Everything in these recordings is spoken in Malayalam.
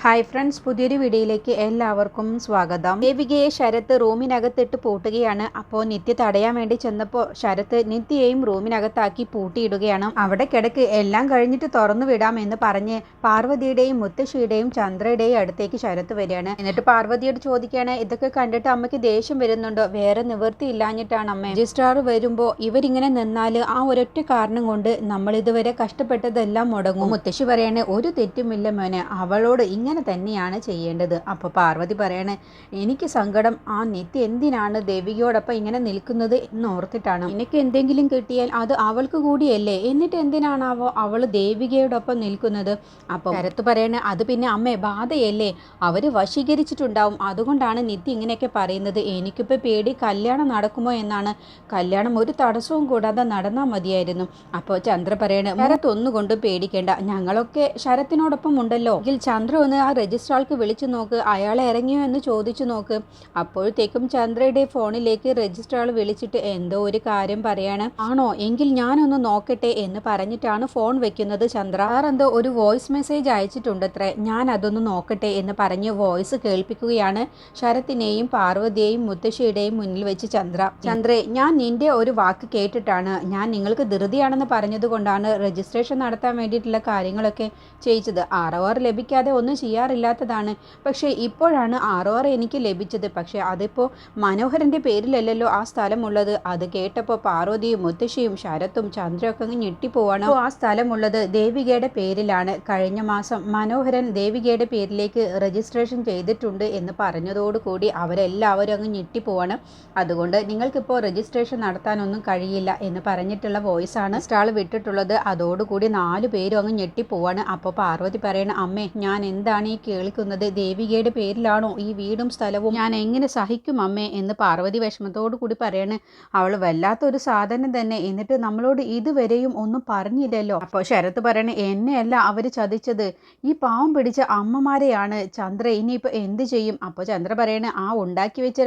ഹായ് ഫ്രണ്ട്സ്, പുതിയൊരു വീഡിയോയിലേക്ക് എല്ലാവർക്കും സ്വാഗതം. ദേവികയെ ശരത്ത് റൂമിനകത്തിട്ട് പൂട്ടുകയാണ്. അപ്പോൾ നിത്യ തടയാൻ വേണ്ടി ചെന്നപ്പോൾ ശരത്ത് നിത്യയെയും റൂമിനകത്താക്കി പൂട്ടിയിടുകയാണ്. അവിടെ കിടക്ക്, എല്ലാം കഴിഞ്ഞിട്ട് തുറന്നു വിടാമെന്ന് പറഞ്ഞ് പാർവതിയുടെയും മുത്തശ്ശിയുടെയും ചന്ദ്രയുടെയും അടുത്തേക്ക് ശരത്ത് വരികയാണ്. എന്നിട്ട് പാർവതിയോട് ചോദിക്കുകയാണ്, ഇതൊക്കെ കണ്ടിട്ട് അമ്മയ്ക്ക് ദേഷ്യം വരുന്നുണ്ടോ? വേറെ നിവൃത്തി ഇല്ലാഞ്ഞിട്ടാണ് അമ്മ. രജിസ്ട്രാർ വരുമ്പോൾ ഇവരിങ്ങനെ നിന്നാൽ ആ ഒരൊറ്റ കാരണം കൊണ്ട് നമ്മൾ ഇതുവരെ കഷ്ടപ്പെട്ടതെല്ലാം മുടങ്ങും. മുത്തശ്ശി പറയാണ്, ഒരു തെറ്റുമില്ല മോനെ, അവളോട് ഇങ്ങനെ തന്നെയാണ് ചെയ്യേണ്ടത്. അപ്പോൾ പാർവതി പറയണേ, എനിക്ക് സങ്കടം ആ നിത്യ എന്തിനാണ് ദേവികയോടൊപ്പം ഇങ്ങനെ നിൽക്കുന്നത് എന്ന് ഓർത്തിട്ടാണ്. എനിക്ക് എന്തെങ്കിലും കിട്ടിയാൽ അത് അവൾക്ക് കൂടിയല്ലേ, എന്നിട്ട് എന്തിനാണാവോ അവൾ ദേവികയോടൊപ്പം നിൽക്കുന്നത്? അപ്പോൾ ശരത്ത് പറയണേ, അത് പിന്നെ അമ്മേ ബാധയല്ലേ, അവർ വശീകരിച്ചിട്ടുണ്ടാവും, അതുകൊണ്ടാണ് നിത്യ ഇങ്ങനെയൊക്കെ പറയുന്നത്. എനിക്കിപ്പോൾ പേടി കല്യാണം നടക്കുമോ എന്നാണ്. കല്യാണം ഒരു തടസ്സവും കൂടാതെ നടന്നാൽ മതിയായിരുന്നു. അപ്പോൾ ചന്ദ്ര പറയണേ, ശരത്ത് ഒന്നുകൊണ്ടും പേടിക്കേണ്ട, ഞങ്ങളൊക്കെ ശരത്തിനോടൊപ്പം ഉണ്ടല്ലോ. എങ്കിൽ ചന്ദ്ര ഒന്ന് ആ രജിസ്ട്രാർക്ക് വിളിച്ചു നോക്ക്, അയാളെ ഇറങ്ങിയോ എന്ന് ചോദിച്ചു നോക്ക്. അപ്പോഴത്തേക്കും ചന്ദ്രയുടെ ഫോണിലേക്ക് രജിസ്ട്രാൾ വിളിച്ചിട്ട് എന്തോ ഒരു കാര്യം പറയാണ്. ആണോ, എങ്കിൽ ഞാനൊന്ന് നോക്കട്ടെ എന്ന് പറഞ്ഞിട്ടാണ് ഫോൺ വെക്കുന്നത് ചന്ദ്ര. എന്തോ ഒരു വോയിസ് മെസ്സേജ് അയച്ചിട്ടുണ്ടത്രേ, ഞാൻ അതൊന്ന് നോക്കട്ടെ എന്ന് പറഞ്ഞ് വോയിസ് കേൾപ്പിക്കുകയാണ് ശരത്തിനെയും പാർവതിയെയും മുത്തശ്ശിയുടെയും മുന്നിൽ വെച്ച് ചന്ദ്രേ, ഞാൻ നിന്റെ ഒരു വാക്ക് കേട്ടിട്ടാണ്, ഞാൻ നിങ്ങൾക്ക് ധൃതിയാണെന്ന് പറഞ്ഞതുകൊണ്ടാണ് രജിസ്ട്രേഷൻ നടത്താൻ വേണ്ടിയിട്ടുള്ള കാര്യങ്ങളൊക്കെ ചെയ്യിച്ചത്. ROR ലഭിക്കാതെ ഒന്നും ചെയ്യാറില്ലാത്തതാണ്. പക്ഷേ ഇപ്പോഴാണ് ROR എനിക്ക് ലഭിച്ചത്. പക്ഷേ അതിപ്പോൾ മനോഹരൻ്റെ പേരിലല്ലല്ലോ ആ സ്ഥലമുള്ളത്. അത് കേട്ടപ്പോൾ പാർവതിയും മുത്തശ്ശിയും ശരത്തും ചന്ദ്രയൊക്കെ അങ്ങ് ഞെട്ടിപ്പോവാണ്. ആ സ്ഥലമുള്ളത് ദേവികയുടെ പേരിലാണ്. കഴിഞ്ഞ മാസം മനോഹരൻ ദേവികയുടെ പേരിലേക്ക് രജിസ്ട്രേഷൻ ചെയ്തിട്ടുണ്ട് എന്ന് പറഞ്ഞതോടുകൂടി അവരെല്ലാവരും അങ്ങ് ഞെട്ടിപ്പോവാണ്. അതുകൊണ്ട് നിങ്ങൾക്കിപ്പോൾ രജിസ്ട്രേഷൻ നടത്താനൊന്നും കഴിയില്ല എന്ന് പറഞ്ഞിട്ടുള്ള വോയിസാണ് സ്റ്റാൾ വിട്ടിട്ടുള്ളത്. അതോടുകൂടി 4 പേരും അങ്ങ് ഞെട്ടിപ്പോവാണ്. അപ്പോൾ പാർവതി പറയണ, അമ്മേ ഞാൻ എന്താണ് ഈ കേൾക്കുന്നത്? ദേവികയുടെ പേരിലാണോ ഈ വീടും സ്ഥലവും? ഞാൻ എങ്ങനെ സഹിക്കും അമ്മേ എന്ന് പാർവതി വിഷമത്തോടു കൂടി പറയണ. അവൾ വല്ലാത്തൊരു സാധനം തന്നെ, എന്നിട്ട് നമ്മളോട് ഇതുവരെയും ഒന്നും പറഞ്ഞില്ലല്ലോ. അപ്പോൾ ശരത്ത് പറയണ, എന്നെയല്ല അവർ ചതിച്ചത്, ഈ പാവം പിടിച്ച അമ്മമാരെയാണ്. ചന്ദ്ര ഇനിയിപ്പോൾ എന്ത് ചെയ്യും? അപ്പോൾ ചന്ദ്ര പറയണ, ആ ഉണ്ടാക്കി വെച്ച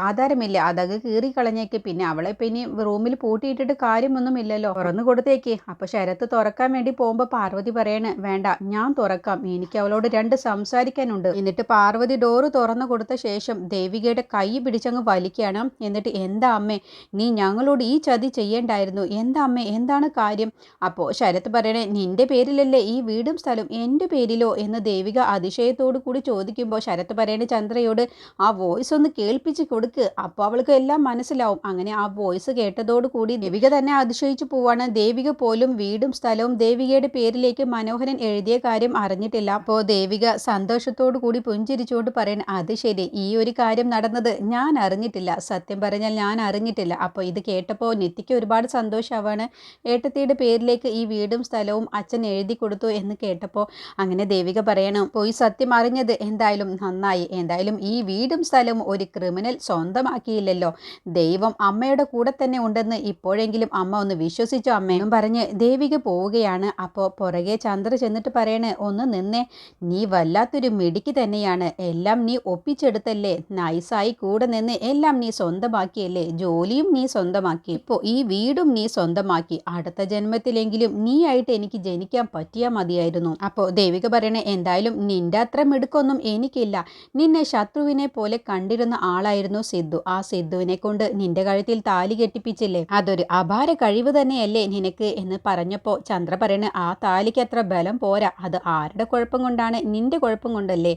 ആധാരമില്ല, അതൊക്കെ കീറിക്കളഞ്ഞേക്ക്, പിന്നെ അവളെ പിന്നെ റൂമിൽ പൂട്ടിയിട്ടിട്ട് കാര്യമൊന്നുമില്ലല്ലോ, തുറന്നു കൊടുത്തേക്ക്. അപ്പോൾ ശരത്ത് തുറക്കാൻ വേണ്ടി പോകുമ്പോൾ പാർവതി പറയണ, വേണ്ട ഞാൻ തുറക്കാം, എനിക്ക് അവളോട് 2 സംസാരിക്കാനുണ്ട്. എന്നിട്ട് പാർവതി ഡോറ് തുറന്നു കൊടുത്ത ശേഷം ദേവികയുടെ കൈ പിടിച്ചങ്ങ് വലിക്കുകയാണ്. എന്നിട്ട്, എന്താ അമ്മേ, നീ ഞങ്ങളോട് ഈ ചതി ചെയ്യേണ്ടായിരുന്നു, എന്താ അമ്മേ, എന്താണ് കാര്യം? അപ്പോൾ ശരത്ത് പറയണേ, നിന്റെ പേരിലല്ലേ ഈ വീടും സ്ഥലം, എൻ്റെ പേരിലോ എന്ന് ദേവിക അതിശയത്തോടു കൂടി ചോദിക്കുമ്പോൾ ശരത്ത് പറയണ ചന്ദ്രയോട്, ആ വോയിസ് ഒന്ന് കേൾപ്പിച്ച് കൊടുക്ക്, അപ്പോൾ അവൾക്ക് എല്ലാം മനസ്സിലാവും. അങ്ങനെ ആ വോയിസ് കേട്ടതോടു കൂടി ദേവിക തന്നെ അതിശയിച്ചു പോവാണ്. ദേവിക പോലും വീടും സ്ഥലവും ദേവികയുടെ പേരിലേക്ക് മനോഹരൻ എഴുതിയ കാര്യം അറിഞ്ഞിട്ടില്ല. അപ്പോൾ ദേവിക സന്തോഷത്തോടു കൂടി പുഞ്ചിരിച്ചുകൊണ്ട് പറയണ, അത് ശരി, ഈ ഒരു കാര്യം നടന്നത് ഞാൻ അറിഞ്ഞിട്ടില്ല, സത്യം പറഞ്ഞാൽ ഞാൻ അറിഞ്ഞിട്ടില്ല. അപ്പോൾ ഇത് കേട്ടപ്പോൾ നിത്യയ്ക്ക് ഒരുപാട് സന്തോഷമാവാണ്. ഏട്ടത്തിയുടെ പേരിലേക്ക് ഈ വീടും സ്ഥലവും അച്ഛൻ എഴുതി കൊടുത്തു എന്ന് കേട്ടപ്പോൾ. അങ്ങനെ ദേവിക പറയണം, പോയി സത്യം അറിഞ്ഞത് എന്തായാലും നന്നായി. എന്തായാലും ഈ വീടും സ്ഥലവും ഒരു ക്രിമിനൽ സ്വന്തമാക്കിയില്ലല്ലോ, ദൈവം അമ്മയുടെ കൂടെ തന്നെ ഉണ്ടെന്ന് ഇപ്പോഴെങ്കിലും അമ്മ ഒന്ന് വിശ്വസിച്ചോ അമ്മയും പറഞ്ഞ് ദേവിക പോവുകയാണ്. അപ്പോൾ പുറകെ ചന്ദ്ര ചെന്നിട്ട് പറയണേ, ഒന്ന് നിന്നേ, നീ വല്ലാത്തൊരു മിടുക്കി തന്നെയാണ്, എല്ലാം നീ ഒപ്പിച്ചെടുത്തല്ലേ, നൈസായി കൂടെ നിന്ന് എല്ലാം നീ സ്വന്തമാക്കിയല്ലേ, ജോലിയും നീ സ്വന്തമാക്കി, ഇപ്പോൾ ഈ വീടും നീ സ്വന്തമാക്കി, അടുത്ത ജന്മത്തിലെങ്കിലും നീ ആയിട്ട് എനിക്ക് ജനിക്കാൻ പറ്റിയാൽ മതിയായിരുന്നു. അപ്പോൾ ദേവിക പറയണേ, എന്തായാലും നിന്റെ അത്ര മിടുക്കൊന്നും എനിക്കില്ല, നിന്നെ ശത്രുവിനെ പോലെ കണ്ടിരുന്ന ആളായിരുന്നു സിദ്ധു, ആ സിദ്ധുവിനെ കൊണ്ട് നിന്റെ കഴുത്തിൽ താലി കെട്ടിപ്പിച്ചില്ലേ, അതൊരു അപാര കഴിവ് തന്നെയല്ലേ നിനക്ക് എന്ന് പറഞ്ഞപ്പോൾ ചന്ദ്ര പറയണ, ആ താലിക്ക് അത്ര ബലം പോരാ, അത് ആരുടെ കുഴപ്പം കൊണ്ടാണ്? നിന്റെ കുഴപ്പം കൊണ്ടല്ലേ.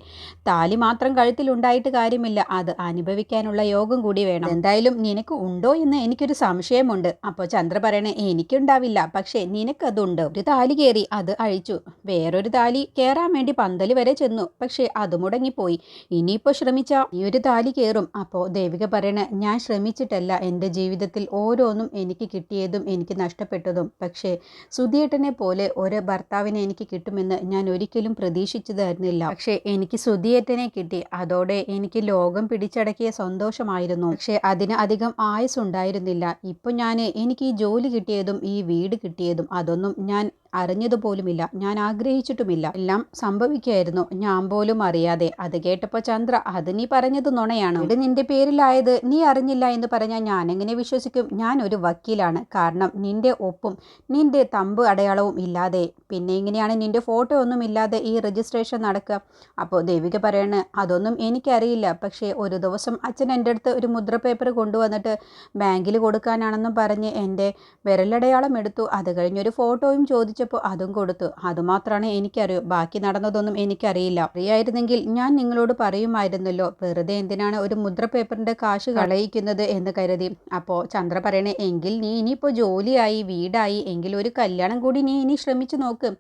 താലി മാത്രം കഴുത്തിലുണ്ടായിട്ട് കാര്യമില്ല, അത് അനുഭവിക്കാനുള്ള യോഗം കൂടി വേണം. എന്തായാലും നിനക്ക് ഉണ്ടോ എന്ന് എനിക്കൊരു സംശയമുണ്ട്. അപ്പോൾ ചന്ദ്ര പറയണേ, എനിക്കുണ്ടാവില്ല, പക്ഷേ നിനക്കതുണ്ട്. ഒരു താലി കയറി, അത് അഴിച്ചു, വേറൊരു താലി കയറാൻ വേണ്ടി പന്തൽ വരെ ചെന്നു, പക്ഷേ അത് മുടങ്ങിപ്പോയി, ഇനിയിപ്പോൾ ശ്രമിച്ചാൽ ഈ ഒരു താലി കയറും. അപ്പോൾ ദേവിക പറയണ, ഞാൻ ശ്രമിച്ചിട്ടല്ല, എൻ്റെ ജീവിതത്തിൽ ഓരോന്നും എനിക്ക് കിട്ടിയതും എനിക്ക് നഷ്ടപ്പെട്ടതും, പക്ഷേ സുധിയേട്ടനെ പോലെ ഒരു ഭർത്താവിനെ എനിക്ക് കിട്ടുമെന്ന് ഞാൻ ഒരിക്കലും പ്രതീക്ഷിച്ചതായിരുന്നില്ല. പക്ഷേ എനിക്ക് സുധിയേട്ടനെ കിട്ടി, അതോടെ എനിക്ക് ലോകം പിടിച്ചടക്കിയ സന്തോഷമായിരുന്നു. പക്ഷേ അതിന് അധികം ആയുസ് ഉണ്ടായിരുന്നില്ല. ഇപ്പോൾ എനിക്ക് ഈ ജോലി കിട്ടിയതും ഈ വീട് കിട്ടിയതും അതൊന്നും ഞാൻ അറിഞ്ഞതുപോലുമില്ല, ഞാൻ ആഗ്രഹിച്ചിട്ടുമില്ല. എല്ലാം സംഭവിക്കുകയായിരുന്നു ഞാൻ പോലും അറിയാതെ. അത് കേട്ടപ്പോൾ ചന്ദ്ര, അത് നീ പറഞ്ഞത് നുണയാണ്. ഇത് നിന്റെ പേരിലായത് നീ അറിഞ്ഞില്ല എന്ന് പറഞ്ഞാൽ ഞാൻ എങ്ങനെ വിശ്വസിക്കും? ഞാൻ ഒരു വക്കീലാണ്. കാരണം നിന്റെ ഒപ്പും നിന്റെ തമ്പ് അടയാളവും ഇല്ലാതെ പിന്നെ എങ്ങനെയാണ് നിന്റെ ഫോട്ടോ ഒന്നും ഇല്ലാതെ ഈ രജിസ്ട്രേഷൻ നടക്കുക? അപ്പോൾ ദേവിക പറയാണ്, അതൊന്നും എനിക്കറിയില്ല. പക്ഷേ ഒരു ദിവസം അച്ഛൻ എൻ്റെ അടുത്ത് ഒരു മുദ്ര പേപ്പർ കൊണ്ടുവന്നിട്ട് ബാങ്കിൽ കൊടുക്കാനാണെന്നും പറഞ്ഞ് എൻ്റെ വിരലടയാളം എടുത്തു. അത് കഴിഞ്ഞൊരു ഫോട്ടോയും ചോദിച്ചപ്പോൾ അതും കൊടുത്തു. അതുമാത്രമാണ് എനിക്കറിയൂ. ബാക്കി നടന്നതൊന്നും എനിക്കറിയില്ല. അറിയായിരുന്നെങ്കിൽ ഞാൻ നിങ്ങളോട് പറയുമായിരുന്നല്ലോ. വെറുതെ എന്തിനാണ് ഒരു മുദ്ര പേപ്പറിൻ്റെ കാശ് കളയിക്കുന്നത് എന്ന് കരുതി. അപ്പോൾ ചന്ദ്ര പറയണേ, എങ്കിൽ നീ ഇനിയിപ്പോൾ ജോലിയായി വീടായി എങ്കിൽ ഒരു കല്യാണം കൂടി നീ ഇനി ശ്രമിച്ചു നോക്ക്.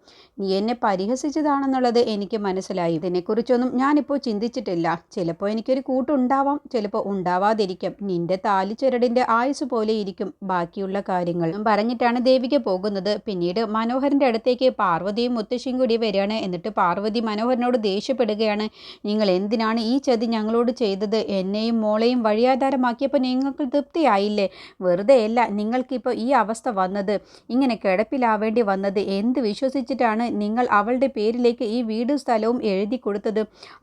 നീ എന്നെ പരിഹസിച്ചതാണെന്നുള്ളത് എനിക്ക് മനസ്സിലായി. ഇതിനെക്കുറിച്ചൊന്നും ഞാനിപ്പോൾ ചിന്തിച്ചിട്ടില്ല. ചിലപ്പോൾ എനിക്കൊരു കൂട്ടുണ്ടാവാം, ചിലപ്പോൾ ഉണ്ടാവാതിരിക്കും. നിന്റെ താലിച്ചുരടിൻ്റെ ആയുസ് പോലെ ഇരിക്കും ബാക്കിയുള്ള കാര്യങ്ങൾ പറഞ്ഞിട്ടാണ് ദേവിക പോകുന്നത്. പിന്നീട് മനോഹറിൻ്റെ അടുത്തേക്ക് പാർവതിയും മുത്തശ്ശിയും കൂടി വരികയാണ്. എന്നിട്ട് പാർവതി മനോഹരനോട് ദേഷ്യപ്പെടുകയാണ്. നിങ്ങൾ എന്തിനാണ് ഈ ചതി ഞങ്ങളോട് ചെയ്തത്? എന്നെയും മോളെയും വഴിയാധാരമാക്കിയപ്പോൾ നിങ്ങൾക്ക് തൃപ്തിയായില്ലേ? വെറുതെയല്ല നിങ്ങൾക്കിപ്പോൾ ഈ അവസ്ഥ വന്നത്, ഇങ്ങനെ കിടപ്പിലാവേണ്ടി വന്നത്. എന്ത് വിശ്വസിച്ചിട്ടാണ് നിങ്ങൾ അവളുടെ പേരിലേക്ക് ഈ വീടും സ്ഥലവും എഴുതി കൊടുത്തത്?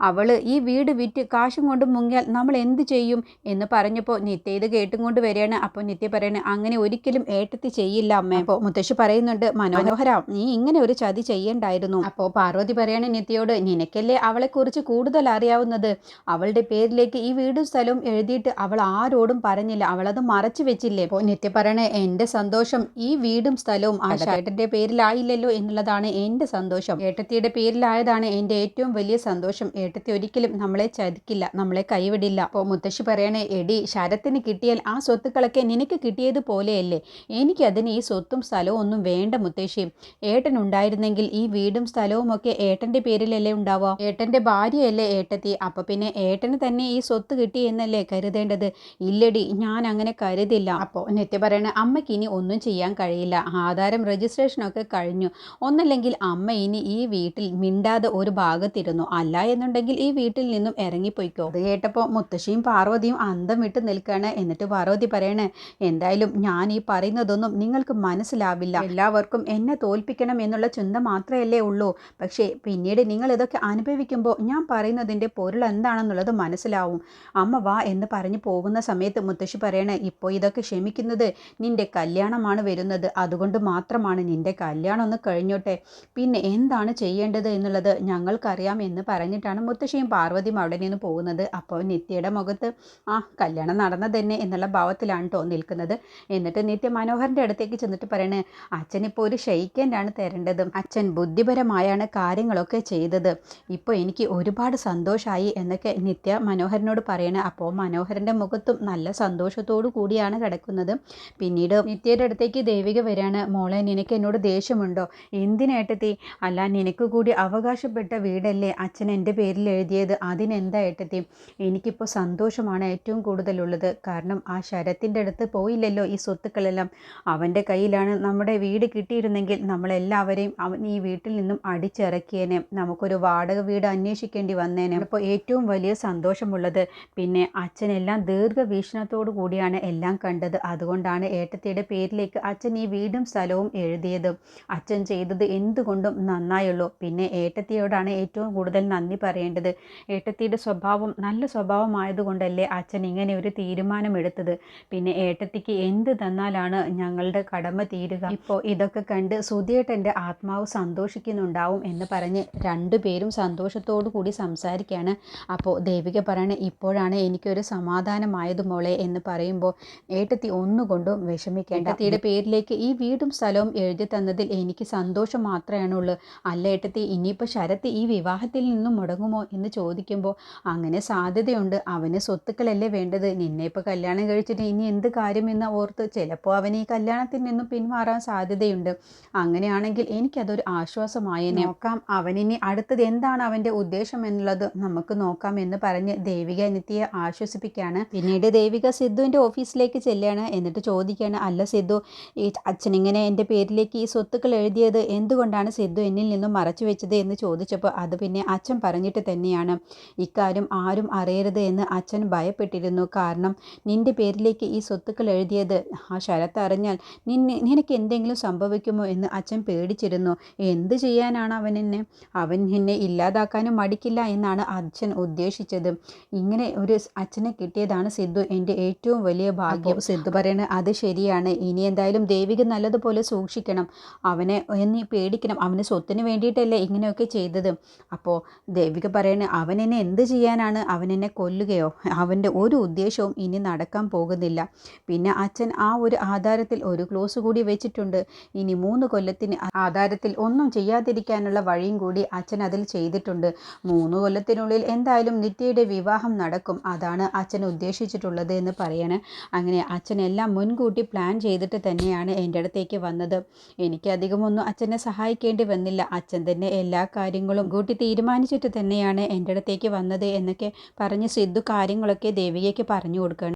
അവൾ ഈ വീട് വിറ്റ് കാശും കൊണ്ട് മുങ്ങിയാൽ നമ്മൾ എന്ത് ചെയ്യും എന്ന് പറഞ്ഞപ്പോൾ നിത്യ ഇത് കേട്ടും കൊണ്ട് വരികയാണ്. അപ്പോൾ നിത്യ പറയണേ, അങ്ങനെ ഒരിക്കലും ഏട്ടത്തി ചെയ്യില്ല അമ്മേ. അപ്പോൾ മുത്തശ്ശി പറയുന്നുണ്ട്, മനോഹര നീ ഇങ്ങനെ ഒരു ചതി ചെയ്യണ്ടായിരുന്നു. അപ്പോൾ പാർവതി പറയാണ് നിത്യയോട്, നിനക്കല്ലേ അവളെക്കുറിച്ച് കൂടുതൽ അറിയാവുന്നത്. അവളുടെ പേരിലേക്ക് ഈ വീടും സ്ഥലവും എഴുതിയിട്ട് അവൾ ആരോടും പറഞ്ഞില്ല, അവളത് മറച്ചു വെച്ചില്ലേ? അപ്പോൾ നിത്യ പറയണേ, എൻ്റെ സന്തോഷം ഈ വീടും സ്ഥലവും ആ ചേട്ടൻ്റെ പേരിലായില്ലല്ലോ എന്നുള്ളതാണ് എൻ്റെ സന്തോഷം. ഏട്ടത്തിയുടെ പേരിലായതാണ് എൻ്റെ ഏറ്റവും വലിയ സന്തോഷം. ഏട്ടത്തി ഒരിക്കലും നമ്മളെ ചതിക്കില്ല, നമ്മളെ കൈവിടില്ല. അപ്പോൾ മുത്തശ്ശി പറയണേ, എടി ശരത്തിന് കിട്ടിയാൽ ആ സ്വത്തുക്കളൊക്കെ നിനക്ക് കിട്ടിയതുപോലെയല്ലേ? എനിക്കതിന് ഈ സ്വത്തും സ്ഥലവും ഒന്നും വേണ്ട മുത്തശ്ശി. ഏട്ടനുണ്ടായിരുന്നെങ്കിൽ ഈ വീടും സ്ഥലവും ഒക്കെ ഏട്ടൻ്റെ പേരിലല്ലേ ഉണ്ടാവുക? ഏട്ടൻ്റെ ഭാര്യയല്ലേ ഏട്ടത്തി. അപ്പോൾ പിന്നെ ഏട്ടന് തന്നെ ഈ സ്വത്ത് കിട്ടി എന്നല്ലേ കരുതേണ്ടത്? ഇല്ലടി, ഞാൻ അങ്ങനെ കരുതില്ല. അപ്പോൾ നിത്യ പറയണ, അമ്മയ്ക്ക് ഇനി ഒന്നും ചെയ്യാൻ കഴിയില്ല. ആധാരം രജിസ്ട്രേഷനൊക്കെ കഴിഞ്ഞു. ഒന്നല്ലെങ്കിൽ അമ്മ ഇനി ഈ വീട്ടിൽ മിണ്ടാതെ ഒരു ഭാഗത്തിരുന്നു, അല്ല എന്നുണ്ടെങ്കിൽ ഈ വീട്ടിൽ നിന്നും ഇറങ്ങിപ്പോയിക്കോ. അത് കേട്ടപ്പോൾ മുത്തശ്ശിയും പാർവതിയും അന്തം വിട്ട് നിൽക്കുകയാണ്. എന്നിട്ട് പാർവതി പറയണേ, എന്തായാലും ഞാൻ ഈ പറയുന്നതൊന്നും നിങ്ങൾക്ക് മനസ്സിലാവില്ല. എല്ലാവർക്കും എന്നെ തോൽപ്പിക്കണം എന്നുള്ള ചിന്ത മാത്രമല്ലേ ഉള്ളൂ. പക്ഷേ പിന്നീട് നിങ്ങൾ ഇതൊക്കെ അനുഭവിക്കുമ്പോൾ ഞാൻ പറയുന്നതിൻ്റെ പൊരുൾ എന്താണെന്നുള്ളത് മനസ്സിലാവും. അമ്മ വാ എന്ന് പറഞ്ഞ് പോകുന്ന സമയത്ത് മുത്തശ്ശി പറയണേ, ഇപ്പോൾ ഇതൊക്കെ ക്ഷമിക്കുന്നത് നിന്റെ കല്യാണമാണ് വരുന്നത്, അതുകൊണ്ട് മാത്രമാണ്. നിന്റെ കല്യാണം ഒന്ന് കഴിഞ്ഞോട്ടെ, പിന്നെ എന്താണ് ചെയ്യേണ്ടത് എന്നുള്ളത് ഞങ്ങൾക്കറിയാം എന്ന് പറഞ്ഞിട്ടാണ് മുത്തശ്ശിയും പാർവതിയും അവിടെ നിന്ന് പോകുന്നത്. അപ്പോൾ നിത്യയുടെ മുഖത്ത് കല്യാണം നടന്നതന്നെ എന്നുള്ള ഭാവത്തിലാണ് കേട്ടോ നിൽക്കുന്നത്. എന്നിട്ട് നിത്യ മനോഹറിൻ്റെ അടുത്തേക്ക് ചെന്നിട്ട് പറയണേ, അച്ഛനിപ്പോൾ ഒരു ഷെയ്ക്കൻ്റാണ് തരേണ്ടത്. അച്ഛൻ ബുദ്ധിപരമായാണ് കാര്യങ്ങളൊക്കെ ചെയ്തത്. ഇപ്പോൾ എനിക്ക് ഒരുപാട് സന്തോഷമായി എന്നൊക്കെ നിത്യ മനോഹരനോട് പറയണേ. അപ്പോൾ മനോഹരൻ്റെ മുഖത്തും നല്ല സന്തോഷത്തോടു കൂടിയാണ് കിടക്കുന്നത്. പിന്നീട് നിത്യയുടെ അടുത്തേക്ക് ദേവിക വരികയാണ്. മോളെ, നിനക്ക് എന്നോട് ദേഷ്യമുണ്ടോ? എന്തിനേട്ടത്തി? അല്ല, നിനക്ക് കൂടി അവകാശപ്പെട്ട വീടല്ലേ അച്ഛൻ എൻ്റെ പേരിൽ എഴുതിയത്, അതിനെന്താ ഏട്ടത്തി? എനിക്കിപ്പോൾ സന്തോഷമാണ് ഏറ്റവും കൂടുതലുള്ളത്. കാരണം ആ ശരത്തിൻ്റെ അടുത്ത് പോയില്ലല്ലോ ഈ സ്വത്തുക്കളെല്ലാം. അവൻ്റെ കയ്യിലാണ് നമ്മുടെ വീട് കിട്ടിയിരുന്നെങ്കിൽ നമ്മളെല്ലാവരെയും അവൻ ഈ വീട്ടിൽ നിന്നും അടിച്ചിറക്കിയേനെ. നമുക്കൊരു വാടക വീട് അന്വേഷിക്കേണ്ടി വന്നേനെ. അപ്പോൾ ഏറ്റവും വലിയ സന്തോഷമുള്ളത്, പിന്നെ അച്ഛനെല്ലാം ദീർഘവീക്ഷണത്തോടു കൂടിയാണ് എല്ലാം കണ്ടത്. അതുകൊണ്ടാണ് ഏട്ടത്തിയുടെ പേരിലേക്ക് അച്ഛൻ ഈ വീടും സ്ഥലവും എഴുതിയത്. അച്ഛൻ ചെയ്തത് എന്തുകൊണ്ടും നന്നായുള്ളൂ. പിന്നെ ഏട്ടത്തിയോടാണ് ഏറ്റവും കൂടുതൽ നന്ദി പറയേണ്ടത്. ഏട്ടത്തിയുടെ സ്വഭാവം നല്ല സ്വഭാവമായതുകൊണ്ടല്ലേ അച്ഛൻ ഇങ്ങനെ ഒരു തീരുമാനമെടുത്തത്. പിന്നെ ഏട്ടത്തിക്ക് എന്ത് തന്നാലാണ് ഞങ്ങളുടെ കടമ തീരുക? ഇപ്പോൾ ഇതൊക്കെ കണ്ട് സുധിയേട്ടൻ്റെ ആത്മാവ് സന്തോഷിക്കുന്നുണ്ടാവും എന്ന് പറഞ്ഞ് രണ്ടുപേരും സന്തോഷത്തോടു കൂടി സംസാരിക്കുകയാണ്. അപ്പോൾ ദേവിക പറയണ, ഇപ്പോഴാണ് എനിക്കൊരു സമാധാനമായത് മോളെ എന്ന് പറയുമ്പോൾ, ഏട്ടത്തി ഒന്നുകൊണ്ടും വിഷമിക്കേണ്ട. ഏട്ടത്തിയുടെ പേരിലേക്ക് ഈ വീടും സ്ഥലവും എഴുതി തന്നതിൽ എനിക്ക് സന്തോഷം മാത്രമാണുള്ളൂ. അല്ല ഏട്ടത്തി, ഇനിയിപ്പോൾ ശരത്ത് ഈ വിവാഹത്തിൽ നിന്നും മുടങ്ങുമോ എന്ന് ചോദിക്കുമ്പോൾ, അങ്ങനെ സാധ്യതയുണ്ട്. അവന് സ്വത്തുക്കളല്ലേ വേണ്ടത്. നിന്നെ ഇപ്പോൾ കല്യാണം കഴിച്ചിട്ട് ഇനി എന്ത് കാര്യമെന്ന് ഓർത്ത് ചിലപ്പോൾ അവൻ ഈ കല്യാണത്തിൽ നിന്നും പിന്മാറാൻ സാധ്യതയുണ്ട്. അങ്ങനെയാണെങ്കിൽ എനിക്കതൊരു ആശ്വാസമായേനെ. നോക്കാം, അവനിനി അടുത്തത് എന്താണ് അവൻ്റെ ഉദ്ദേശം എന്നുള്ളത് നമുക്ക് നോക്കാം എന്ന് പറഞ്ഞ് ദേവിക നിത്യയെ ആശ്വസിപ്പിക്കുകയാണ്. പിന്നീട് ദേവിക സിദ്ധുവിൻ്റെ ഓഫീസിലേക്ക് ചെല്ലുകയാണ്. എന്നിട്ട് ചോദിക്കുകയാണ്, അല്ല സിദ്ധു, ഈ അച്ഛനിങ്ങനെ എൻ്റെ പേരിലേക്ക് ഈ സ്വത്തുക്കൾ എഴുതിയത് എന്തുകൊണ്ടാണ് സിദ്ധു എന്നിൽ നിന്നും മറച്ചു വെച്ചത് എന്ന് ചോദിച്ചപ്പോൾ, അത് പിന്നെ അച്ഛൻ പറഞ്ഞിട്ട് തന്നെയാണ്. ഇക്കാര്യം ആരും അറിയരുത് എന്ന് അച്ഛൻ ഭയപ്പെട്ടിരുന്നു. കാരണം നിൻ്റെ പേരിലേക്ക് ഈ സ്വത്തുക്കൾ എഴുതിയത് ആ ശരത്ത് അറിഞ്ഞാൽ നിനക്ക് എന്തെങ്കിലും സംഭവിക്കുമോ എന്ന് അച്ഛൻ പേടിച്ചിരുന്നു. എന്ത് ചെയ്യാനാണ് അവൻ എന്നെ ഇല്ലാതാക്കാനും മടിക്കില്ല എന്നാണ് അച്ഛൻ ഉദ്ദേശിച്ചത്. ഇങ്ങനെ ഒരു അച്ഛനെ കിട്ടിയതാണ് സിദ്ധു എൻ്റെ ഏറ്റവും വലിയ ഭാഗ്യം. സിദ്ധു പറയണ അത് ശരിയാണ്. ഇനി എന്തായാലും ദേവിക നല്ലതുപോലെ സൂക്ഷിക്കണം. അവനെ നീ പേടിക്കണം. അവന് സ്വത്തിന് വേണ്ടിയിട്ടല്ലേ ഇങ്ങനെയൊക്കെ ചെയ്തത്. അപ്പോൾ ദേവിക പറയണ അവൻ എന്നെ എന്ത് ചെയ്യാനാണ്? അവൻ എന്നെ കൊല്ലുകയോ? അവൻ്റെ ഒരു ഉദ്ദേശവും ഇനി നടക്കാൻ പോകുന്നില്ല. പിന്നെ അച്ഛൻ ആ ഒരു ആധാരത്തിൽ ഒരു ക്ലോസ് കൂടി വെച്ചിട്ടുണ്ട്. ഇനി 3 കൊല്ലത്തിന് ആധാരത്തിൽ ഒന്നും ചെയ്യാതിരിക്കാനുള്ള വഴിയും കൂടി അച്ഛൻ അതിൽ ചെയ്തിട്ടുണ്ട്. 3 കൊല്ലത്തിനുള്ളിൽ എന്തായാലും നിത്യയുടെ വിവാഹം നടക്കും. അതാണ് അച്ഛൻ ഉദ്ദേശിച്ചിട്ടുള്ളത് എന്ന് പറയണേ. അങ്ങനെ അച്ഛൻ എല്ലാം മുൻകൂട്ടി പ്ലാൻ ചെയ്തിട്ട് തന്നെയാണ് എൻ്റെ അടുത്തേക്ക് വന്നത്. എനിക്ക് അധികമൊന്നും അച്ഛനെ സഹായിക്കേണ്ടി വന്നില്ല. അച്ഛൻ തന്നെ എല്ലാ കാര്യങ്ങളും കൂട്ടി തീരുമാനിച്ചിട്ട് തന്നെയാണ് എൻ്റെ അടുത്തേക്ക് വന്നത് എന്നൊക്കെ പറഞ്ഞ് സിദ്ധു കാര്യങ്ങളൊക്കെ ദേവികയ്ക്ക് പറഞ്ഞു കൊടുക്കുകയാണ്.